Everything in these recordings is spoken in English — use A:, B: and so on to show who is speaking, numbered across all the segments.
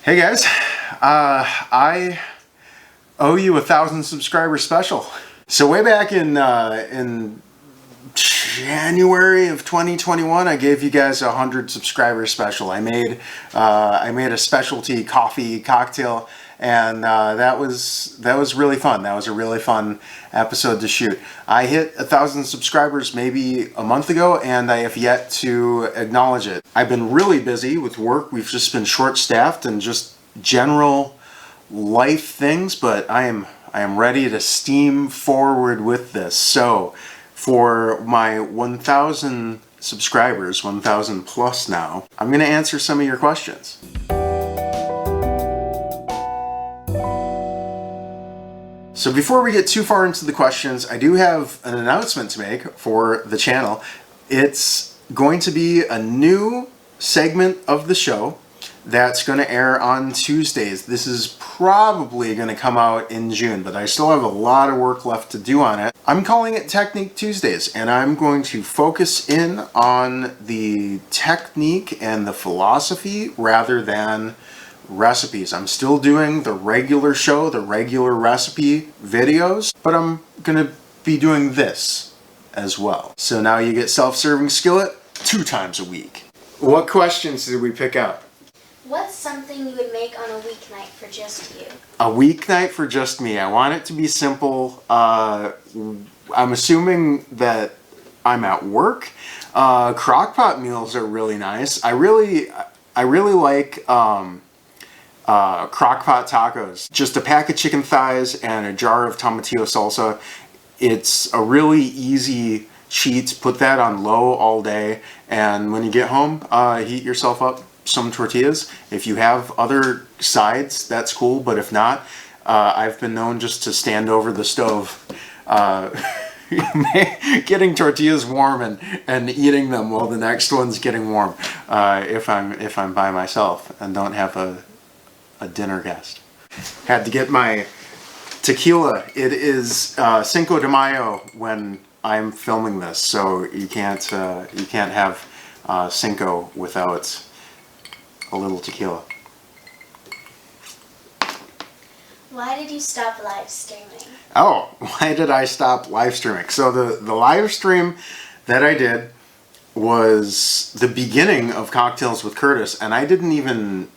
A: Hey guys, I owe you 1,000 subscriber special. So way back in January of 2021, I gave you guys a 100 subscriber special. I made a specialty coffee cocktail, and that was really fun. That was a really fun episode to shoot. I hit 1,000 subscribers maybe a month ago, and I have yet to acknowledge it. I've been really busy with work. We've just been short-staffed and just general life things, but I am ready to steam forward with this. So for my 1,000 subscribers, 1,000 plus now, I'm going to answer some of your questions. So before we get too far into the questions, I do have an announcement to make for the channel. It's going to be a new segment of the show that's going to air on Tuesdays. This is probably going to come out in June, but I still have a lot of work left to do on it. I'm calling it Technique Tuesdays, and I'm going to focus in on the technique and the philosophy rather than recipes. I'm still doing the regular show, the regular recipe videos, but I'm going to be doing this as well. So now you get self-serving skillet 2 times a week. What questions did we pick out?
B: What's something you would make on a weeknight for just you?
A: A weeknight for just me. I want it to be simple. I'm assuming that I'm at work. Crock-pot meals are really nice. I really like crock-pot tacos. Just a pack of chicken thighs and a jar of tomatillo salsa. It's a really easy cheat. Put that on low all day, and when you get home, heat yourself up some tortillas. If you have other sides, that's cool, but if not, I've been known just to stand over the stove getting tortillas warm and eating them while the next one's getting warm, if I'm by myself and don't have a dinner guest. Had to get my tequila. It is Cinco de Mayo when I'm filming this, so you can't have Cinco without a little tequila.
B: Why did you stop live streaming?
A: Oh, why did I stop live streaming? So the live stream that I did was the beginning of Cocktails with Curtis, and I didn't even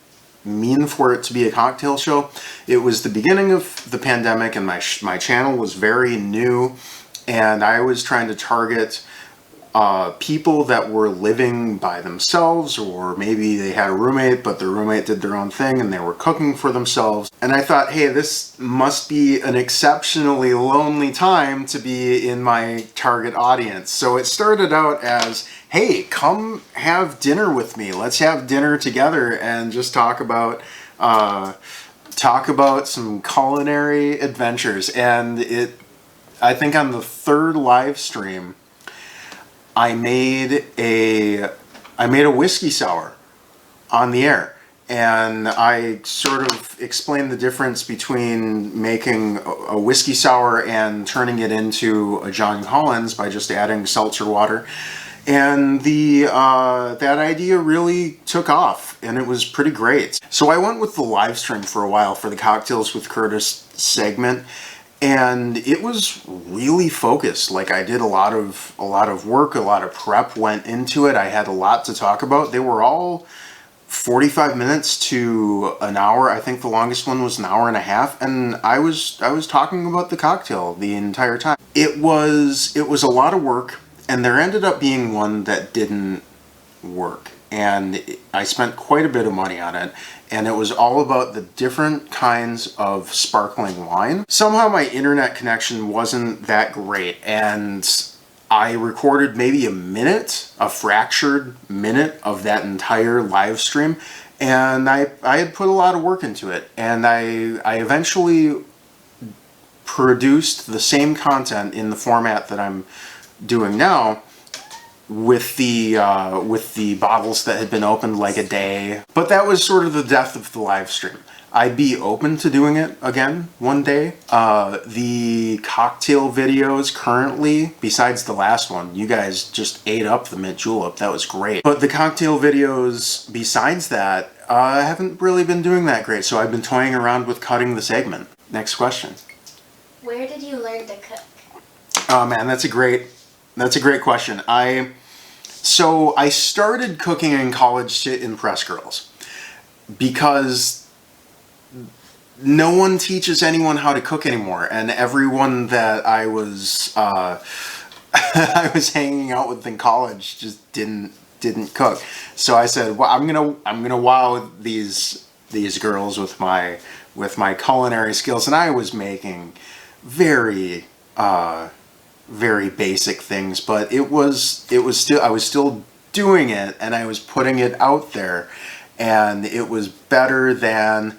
A: mean for it to be a cocktail show. It was the beginning of the pandemic, and my channel was very new, and I was trying to target people that were living by themselves, or maybe they had a roommate, but their roommate did their own thing and they were cooking for themselves. And I thought, hey, this must be an exceptionally lonely time to be in my target audience. So it started out as, hey, come have dinner with me. Let's have dinner together and just talk about some culinary adventures. And I think on the 3rd live stream, I made a whiskey sour on the air, and I sort of explained the difference between making a whiskey sour and turning it into a Johnny Collins by just adding seltzer water. And that idea really took off, and it was pretty great. So I went with the live stream for a while for the Cocktails with Curtis segment. And it was really focused. Like, I did a lot of work, a lot of prep went into it. I had a lot to talk about. They were all 45 minutes to an hour. I think the longest one was an hour and a half, and I was talking about the cocktail the entire time. It was a lot of work, and there ended up being one that didn't work. And I spent quite a bit of money on it, and it was all about the different kinds of sparkling wine. Somehow my internet connection wasn't that great, and I recorded maybe a fractured minute of that entire live stream, and I had put a lot of work into it, and I eventually produced the same content in the format that I'm doing now, with the bottles that had been opened like a day. But that was sort of the death of the live stream. I'd be open to doing it again one day. The cocktail videos currently, besides the last one, you guys just ate up the mint julep. That was great. But the cocktail videos, besides that, I haven't really been doing that great. So I've been toying around with cutting the segment. Next question.
B: Where did you learn to cook?
A: Oh man, that's a great question. So I started cooking in college to impress girls because no one teaches anyone how to cook anymore, and everyone that I was I was hanging out with in college just didn't cook. So I said, well, I'm gonna wow these girls with my culinary skills, and I was making very basic things, but I was still doing it, and I was putting it out there, and it was better than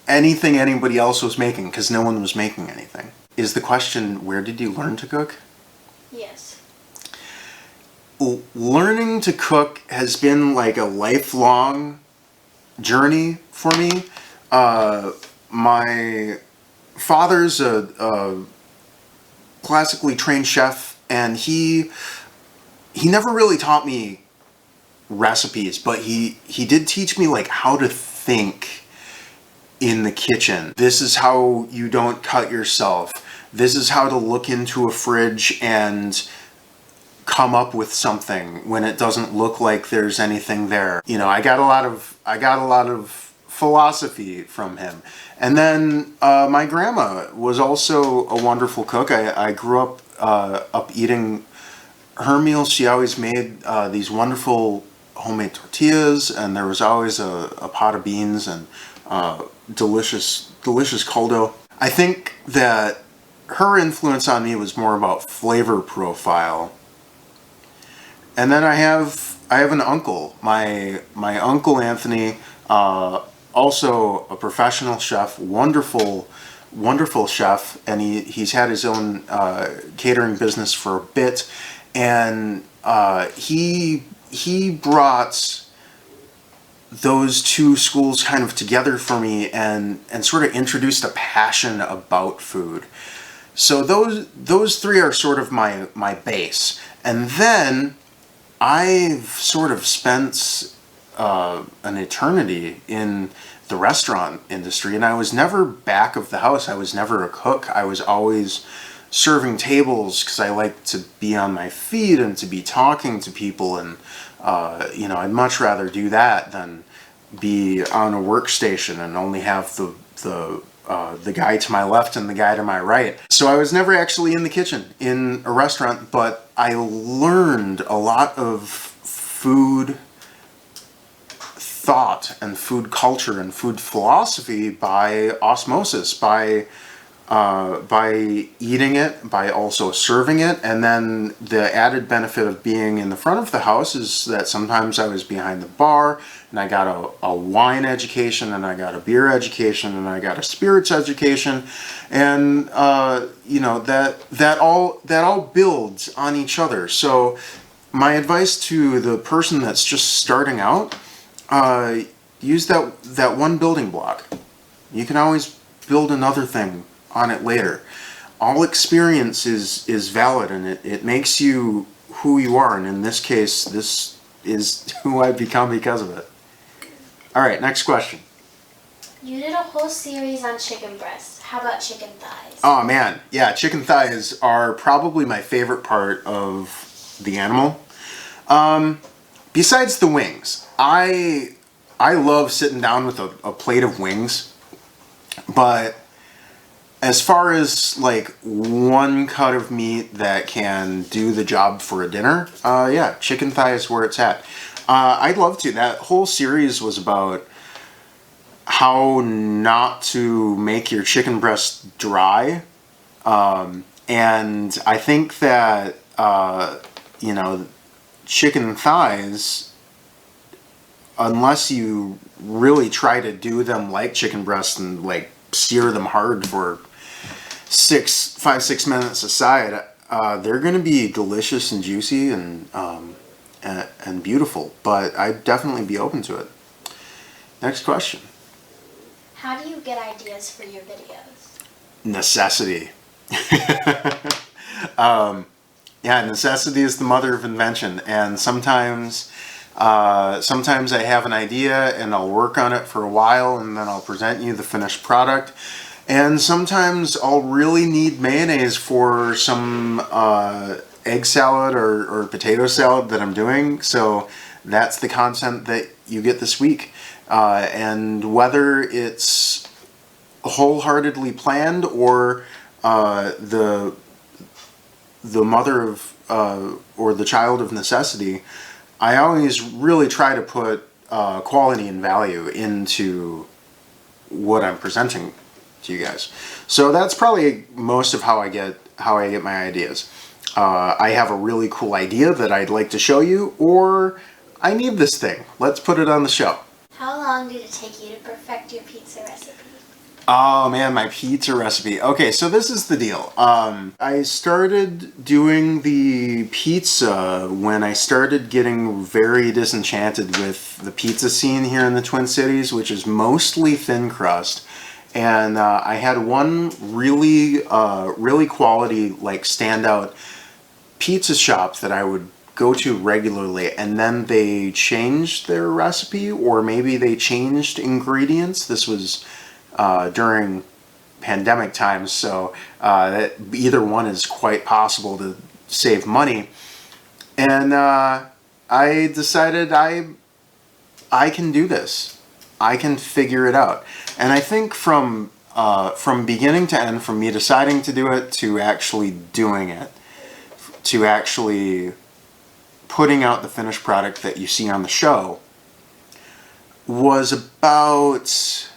A: anything anybody else was making, because no one was making anything. Is the question, where did you learn to cook?
B: Yes.
A: Learning to cook has been like a lifelong journey for me. My father's a classically trained chef, and he never really taught me recipes, but he did teach me like how to think in the kitchen. This is how you don't cut yourself. This is how to look into a fridge and come up with something when it doesn't look like there's anything there. You know, I got a lot of philosophy from him. And then my grandma was also a wonderful cook. I grew up eating her meals. She always made these wonderful homemade tortillas, and there was always a pot of beans and delicious caldo. I think that her influence on me was more about flavor profile. And then I have an uncle, my uncle Anthony, also a professional chef, wonderful chef, and he's had his own catering business for a bit, and he brought those two schools kind of together for me, and sort of introduced a passion about food. So those three are sort of my base, and then I've sort of spent an eternity in the restaurant industry, and I was never back of the house. I was never a cook. I was always serving tables because I like to be on my feet and to be talking to people, and I'd much rather do that than be on a workstation and only have the guy to my left and the guy to my right. So I was never actually in the kitchen in a restaurant, but I learned a lot of food thought and food culture and food philosophy by osmosis, by eating it, by also serving it. And then the added benefit of being in the front of the house is that sometimes I was behind the bar, and I got a wine education, and I got a beer education, and I got a spirits education, and that all builds on each other. So my advice to the person that's just starting out, use that one building block. You can always build another thing on it later. All experience is valid, and it makes you who you are, and in this case, this is who I've become because of it. Alright, next question.
B: You did a whole series on chicken breasts. How about chicken thighs?
A: Oh man, yeah, chicken thighs are probably my favorite part of the animal. Besides the wings, I love sitting down with a plate of wings, but as far as like one cut of meat that can do the job for a dinner, yeah, chicken thigh is where it's at. I'd love to. That whole series was about how not to make your chicken breast dry. And I think that, chicken thighs, unless you really try to do them like chicken breasts and like sear them hard for 5-6 minutes aside, they're going to be delicious and juicy and beautiful, but I'd definitely be open to it. Next question.
B: How do you get ideas for your videos?
A: Necessity. Yeah, necessity is the mother of invention, and sometimes I have an idea and I'll work on it for a while and then I'll present you the finished product. And sometimes I'll really need mayonnaise for some egg salad or potato salad that I'm doing, so that's the content that you get this week. And whether it's wholeheartedly planned or the mother of or the child of necessity, I always really try to put quality and value into what I'm presenting to you guys. So that's probably most of how I get my ideas. I have a really cool idea that I'd like to show you, or I need this thing. Let's put it on the show.
B: How long did it take you to perfect your pizza recipe?
A: Oh man, my pizza recipe. Okay, so this is the deal. I started doing the pizza when I started getting very disenchanted with the pizza scene here in the Twin Cities, which is mostly thin crust. And I had one really quality, like, standout pizza shop that I would go to regularly, and then they changed their recipe, or maybe they changed ingredients. This was during pandemic times, so either one is quite possible to save money. And I decided I can do this. I can figure it out. And I think from beginning to end, from me deciding to do it to actually doing it, to actually putting out the finished product that you see on the show, was about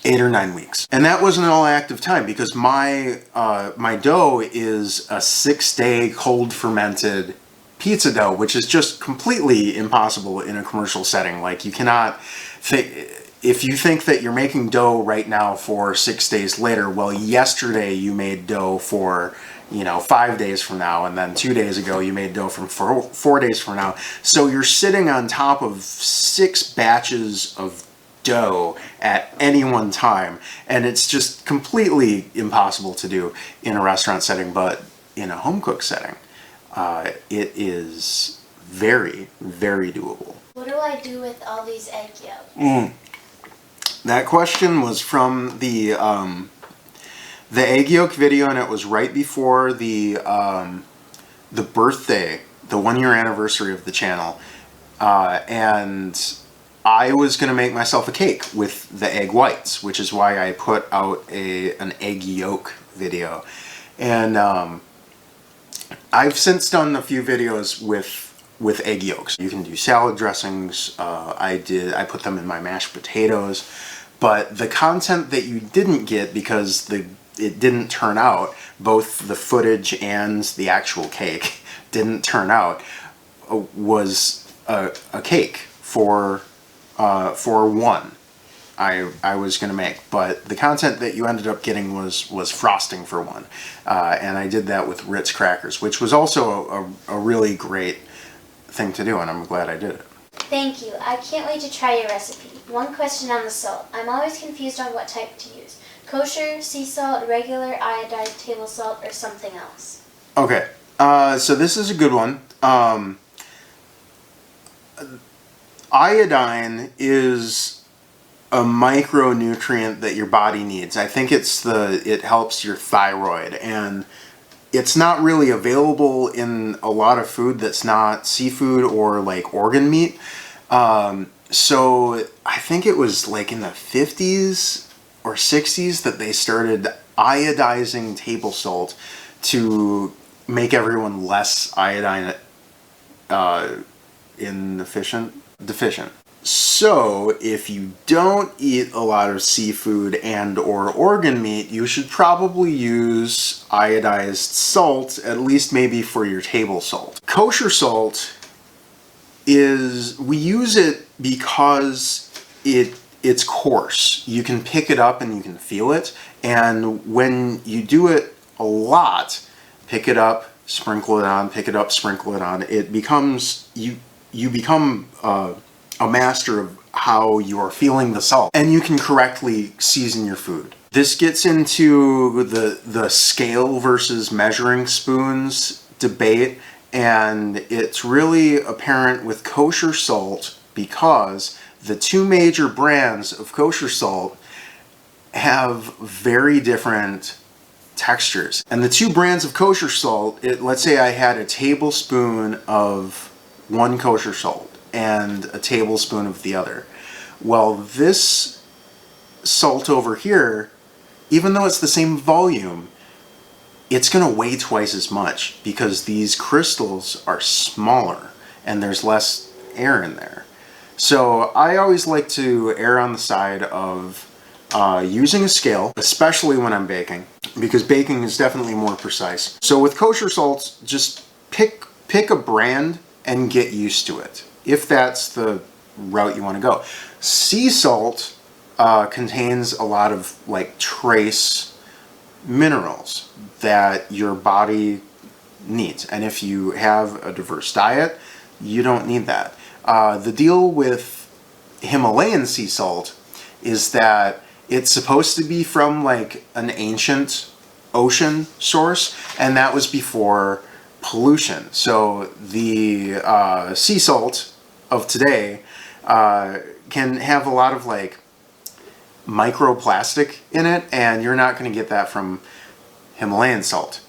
A: 8 or 9 weeks. And that wasn't all active time, because my dough is a 6-day cold fermented pizza dough, which is just completely impossible in a commercial setting. Like, you cannot if you think that you're making dough right now for 6 days later, well, yesterday you made dough for 5 days from now, and then 2 days ago you made dough from 4 days from now. So you're sitting on top of 6 batches of dough at any one time, and it's just completely impossible to do in a restaurant setting. But in a home cook setting, it is very, very doable.
B: What do I do with all these egg yolks?
A: That question was from the egg yolk video, and it was right before the birthday, the 1-year anniversary of the channel, and I was going to make myself a cake with the egg whites, which is why I put out an egg yolk video. And I've since done a few videos with egg yolks. You can do salad dressings. I put them in my mashed potatoes. But the content that you didn't get, because it didn't turn out, both the footage and the actual cake didn't turn out, was a cake for one I was going to make. But the content that you ended up getting was frosting for one. And I did that with Ritz crackers, which was also a really great thing to do, and I'm glad I did it.
B: Thank you. I can't wait to try your recipe. One question on the salt. I'm always confused on what type to use. Kosher, sea salt, regular, iodized table salt, or something else.
A: Okay, so this is a good one. Iodine is a micronutrient that your body needs. I think it helps your thyroid, and it's not really available in a lot of food that's not seafood or like organ meat. So I think it was like in the 50s or 60s that they started iodizing table salt to make everyone less iodine deficient. So if you don't eat a lot of seafood and or organ meat, you should probably use iodized salt, at least maybe for your table salt. Kosher salt we use it because it's coarse. You can pick it up and you can feel it, and when you do it a lot, pick it up, sprinkle it on, pick it up, sprinkle it on. It becomes, you become a master of how you are feeling the salt, and you can correctly season your food. This gets into the scale versus measuring spoons debate, and it's really apparent with kosher salt because the two major brands of kosher salt have very different textures. And the two brands of kosher salt, let's say I had a tablespoon of one kosher salt and a tablespoon of the other. Well, this salt over here, even though it's the same volume, it's going to weigh twice as much because these crystals are smaller and there's less air in there. So I always like to err on the side of using a scale, especially when I'm baking, because baking is definitely more precise. So with kosher salts, just pick a brand and get used to it, if that's the route you want to go. Sea salt contains a lot of like trace minerals that your body needs, and if you have a diverse diet, you don't need that. The deal with Himalayan sea salt is that it's supposed to be from like an ancient ocean source, and that was before pollution. So the sea salt of today can have a lot of like microplastic in it, and you're not going to get that from Himalayan salt.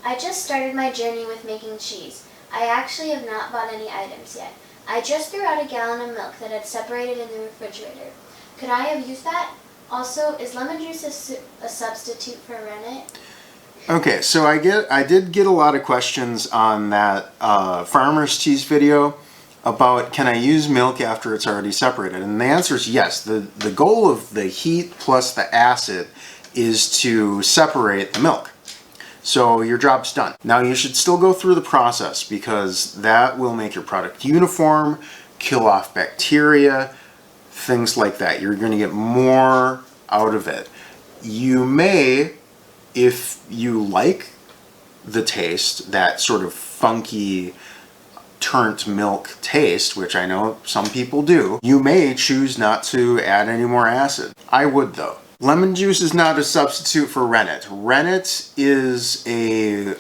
B: I just started my journey with making cheese. I actually have not bought any items yet. I just threw out a gallon of milk that had separated in the refrigerator. Could I have used that? Also, is lemon juice a substitute for rennet?
A: Okay, so I did get a lot of questions on that farmer's cheese video about can I use milk after it's already separated, and the answer is yes. The goal of the heat plus the acid is to separate the milk. So your job's done. Now you should still go through the process because that will make your product uniform, kill off bacteria, things like that. You're going to get more out of it. You may, if you like the taste, that sort of funky turnt milk taste, which I know some people do, you may choose not to add any more acid. I would though. Lemon juice is not a substitute for rennet. Rennet is a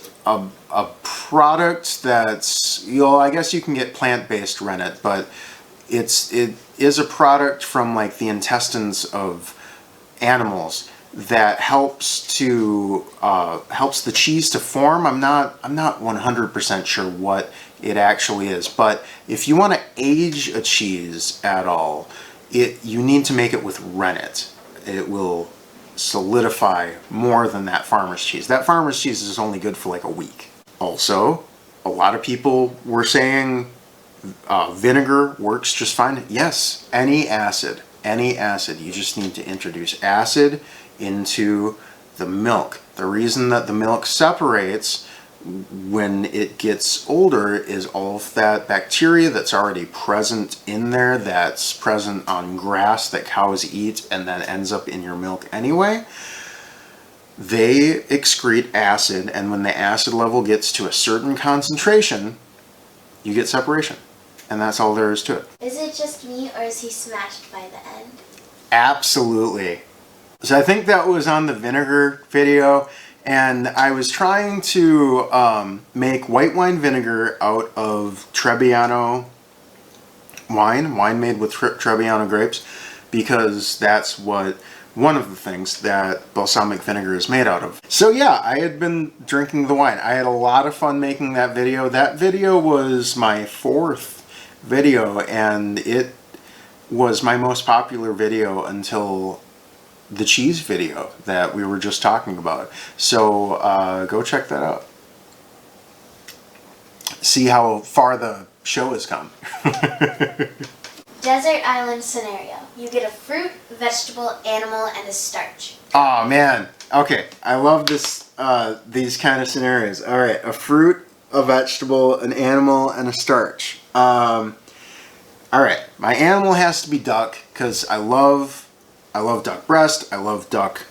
A: product that's, I guess you can get plant-based rennet, but it is a product from like the intestines of animals that helps the cheese to form. I'm not 100% sure what it actually is, but if you want to age a cheese at all, you need to make it with rennet. It will solidify more than that farmer's cheese. That farmer's cheese is only good for like a week. Also, a lot of people were saying vinegar works just fine. Yes, any acid. You just need to introduce acid into the milk. The reason that the milk separates when it gets older is all of that bacteria that's already present in there, that's present on grass that cows eat and then ends up in your milk anyway. They excrete acid, and when the acid level gets to a certain concentration, you get separation. And that's all there is to it.
B: Is it just me, or is he smashed by the end?
A: Absolutely. So I think that was on the vinegar video, and I was trying to make white wine vinegar out of Trebbiano wine made with Trebbiano grapes, because that's one of the things that balsamic vinegar is made out of. So yeah, I had been drinking the wine. I had a lot of fun making that video. That video was my 4th video, and it was my most popular video until the cheese video that we were just talking about. So go check that out. See how far the show has come.
B: Desert island scenario. You get a fruit, vegetable, animal, and a starch.
A: Oh man. Okay, I love this. These kind of scenarios. All right, a fruit, a vegetable, an animal, and a starch. All right, my animal has to be duck because I love duck breast. I love duck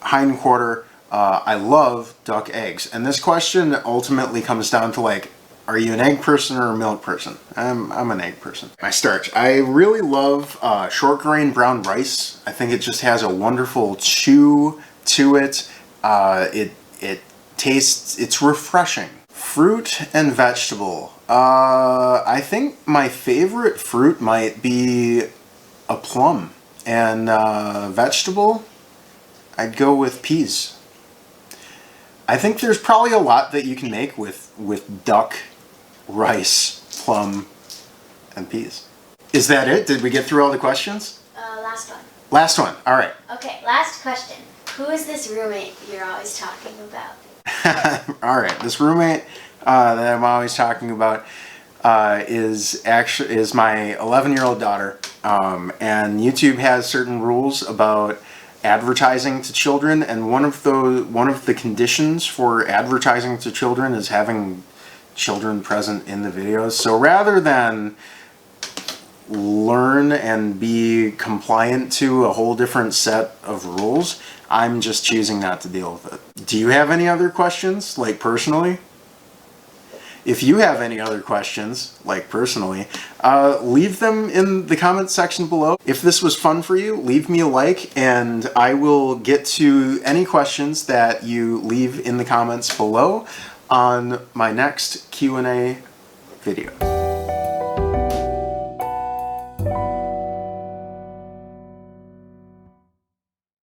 A: hindquarter. I love duck eggs. And this question ultimately comes down to like, are you an egg person or a milk person? I'm an egg person. My starch. I really love short grain brown rice. I think it just has a wonderful chew to it. It tastes, it's refreshing. Fruit and vegetable. I think my favorite fruit might be a plum. And vegetable, I'd go with peas. I think there's probably a lot that you can make with duck, rice, plum, and peas. Is that it? Did we get through all the questions?
B: Last one.
A: Last one. All right.
B: Okay, last question. Who is this roommate you're always talking about?
A: All right. This roommate that I'm always talking about is my 11-year-old daughter. And YouTube has certain rules about advertising to children, and one of the conditions for advertising to children is having children present in the videos. So rather than learn and be compliant to a whole different set of rules, I'm just choosing not to deal with it. Do you have any other questions, like personally? If you have any other questions, like personally, leave them in the comments section below. If this was fun for you, leave me a like, and I will get to any questions that you leave in the comments below on my next Q&A video.